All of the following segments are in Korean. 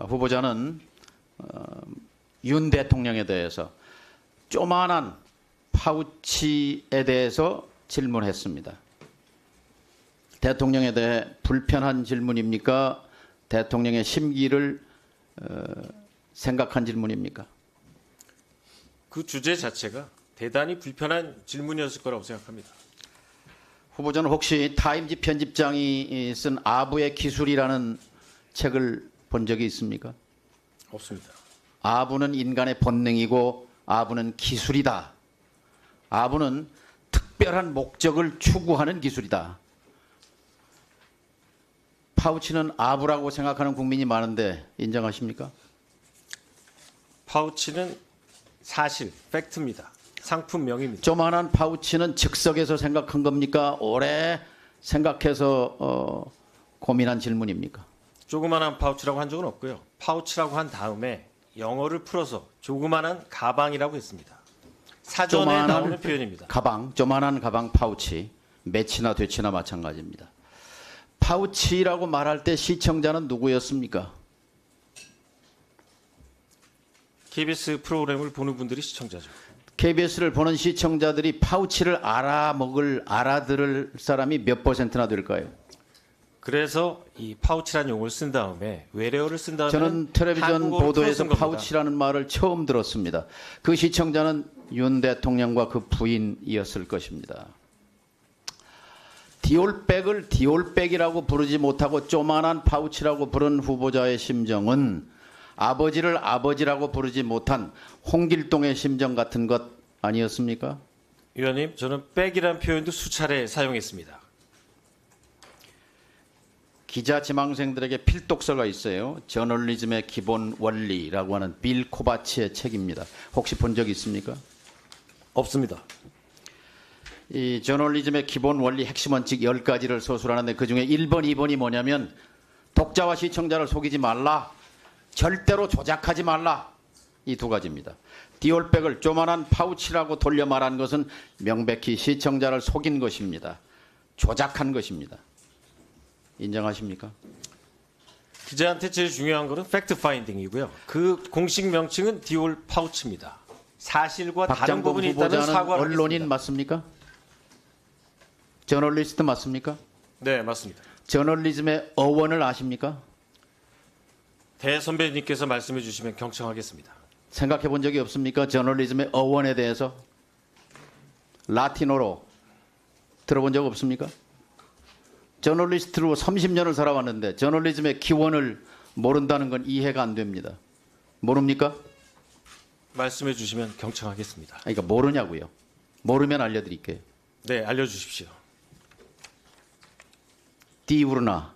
후보자는 윤 대통령에 대해서 조만한 파우치에 대해서 질문했습니다. 대통령에 대해 불편한 질문입니까? 대통령의 심기를 생각한 질문입니까? 그 주제 자체가 대단히 불편한 질문이었을 거라고 생각합니다. 후보자는 혹시 타임지 편집장이 쓴 아부의 기술이라는 책을 본 적이 있습니까? 없습니다. 아부는 인간의 본능이고 아부는 기술이다. 아부는 특별한 목적을 추구하는 기술이다. 파우치는 아부라고 생각하는 국민이 많은데 인정하십니까? 파우치는 사실, 팩트입니다. 상품명입니다. 조만한 파우치는 즉석에서 생각한 겁니까? 오래 생각해서 고민한 질문입니까? 조그만한 파우치라고 한 적은 없고요. 파우치라고 한 다음에 영어를 풀어서 조그만한 가방이라고 했습니다. 사전에 나오는 표현입니다. 가방, 조만한 가방 파우치, 매치나 되치나 마찬가지입니다. 파우치라고 말할 때 시청자는 누구였습니까? KBS 프로그램을 보는 분들이 시청자죠. KBS를 보는 시청자들이 파우치를 알아들을 사람이 몇 %나 될까요? 그래서 이 파우치라는 용어를 쓴 다음에 외래어를 쓴 다음에 저는 텔레비전 보도에서 파우치라는 말을 처음 들었습니다. 그 시청자는 윤 대통령과 그 부인이었을 것입니다. 디올백을 디올백이라고 부르지 못하고 조만한 파우치라고 부른 후보자의 심정은 아버지를 아버지라고 부르지 못한 홍길동의 심정 같은 것 아니었습니까? 위원님, 저는 백이라는 표현도 수차례 사용했습니다. 기자 지망생들에게 필독서가 있어요. 저널리즘의 기본 원리라고 하는 빌 코바치의 책입니다. 혹시 본 적 있습니까? 없습니다. 이 저널리즘의 기본 원리 핵심 원칙 10가지를 서술하는데 그중에 1번, 2번이 뭐냐면 독자와 시청자를 속이지 말라. 절대로 조작하지 말라. 이 두 가지입니다. 디올백을 조만한 파우치라고 돌려 말한 것은 명백히 시청자를 속인 것입니다. 조작한 것입니다. 인정하십니까? 기자한테 제일 중요한 것은 팩트 파인딩이고요. 그 공식 명칭은 디올 파우치입니다. 사실과 다른 박장범 부분이 있다면 후보자는 사과를 언론인 하겠습니다. 맞습니까? 저널리스트 맞습니까? 네, 맞습니다. 저널리즘의 어원을 아십니까? 대선배님께서 말씀해 주시면 경청하겠습니다. 생각해 본 적이 없습니까? 저널리즘의 어원에 대해서 라틴어로 들어본 적 없습니까? 저널리스트로 30년을 살아왔는데 저널리즘의 기원을 모른다는 건 이해가 안 됩니다. 모릅니까? 말씀해 주시면 경청하겠습니다. 그러니까 모르냐고요. 모르면 알려드릴게요. 네, 알려주십시오. 디우르나,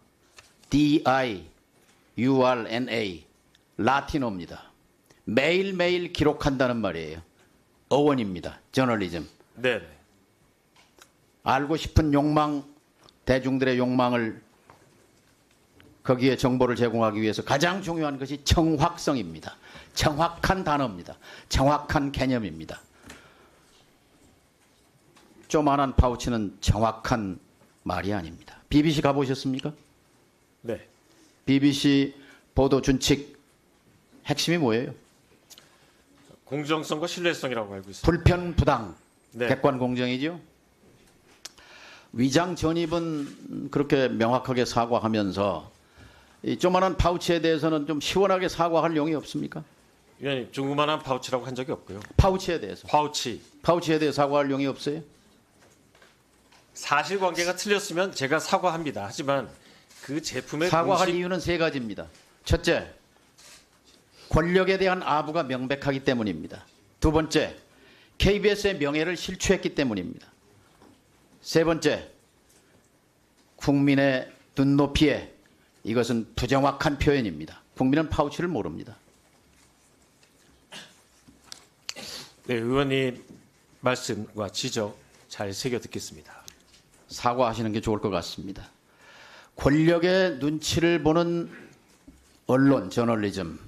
D-I-U-R-N-A, 라틴어입니다. 매일매일 기록한다는 말이에요. 어원입니다. 저널리즘. 네, 알고 싶은 욕망, 대중들의 욕망을 거기에 정보를 제공하기 위해서 가장 중요한 것이 정확성입니다. 정확한 단어입니다. 정확한 개념입니다. 조만한 파우치는 정확한 말이 아닙니다. BBC 가보셨습니까? 네. BBC 보도 준칙 핵심이 뭐예요? 공정성과 신뢰성이라고 알고 있습니다. 불편, 부당, 네. 객관 공정이죠. 위장 전입은 그렇게 명확하게 사과하면서 이 조만한 파우치에 대해서는 좀 시원하게 사과할 용이 없습니까? 위원님, 조그만한 파우치라고 한 적이 없고요. 파우치에 대해서. 파우치에 대해 사과할 용이 없어요? 사실관계가 틀렸으면 제가 사과합니다. 하지만 그 제품의 사과할 공식... 이유는 세 가지입니다. 첫째, 권력에 대한 아부가 명백하기 때문입니다. 두 번째, KBS의 명예를 실추했기 때문입니다. 세 번째, 국민의 눈높이에 이것은 부정확한 표현입니다. 국민은 파우치를 모릅니다. 네, 의원님 말씀과 지적 잘 새겨 듣겠습니다. 사과하시는 게 좋을 것 같습니다. 권력의 눈치를 보는 언론, 저널리즘,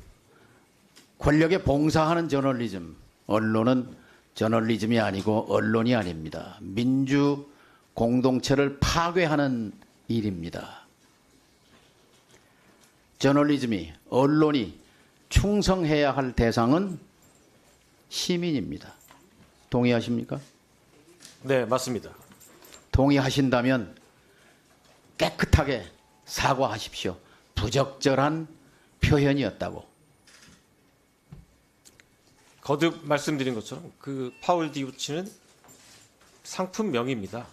권력에 봉사하는 저널리즘, 언론은 저널리즘이 아니고 언론이 아닙니다. 민주 공동체를 파괴하는 일입니다. 저널리즘이, 언론이 충성해야 할 대상은 시민입니다. 동의하십니까? 네, 맞습니다. 동의하신다면 깨끗하게 사과하십시오. 부적절한 표현이었다고. 거듭 말씀드린 것처럼 그 파울 디우치는 상품명입니다.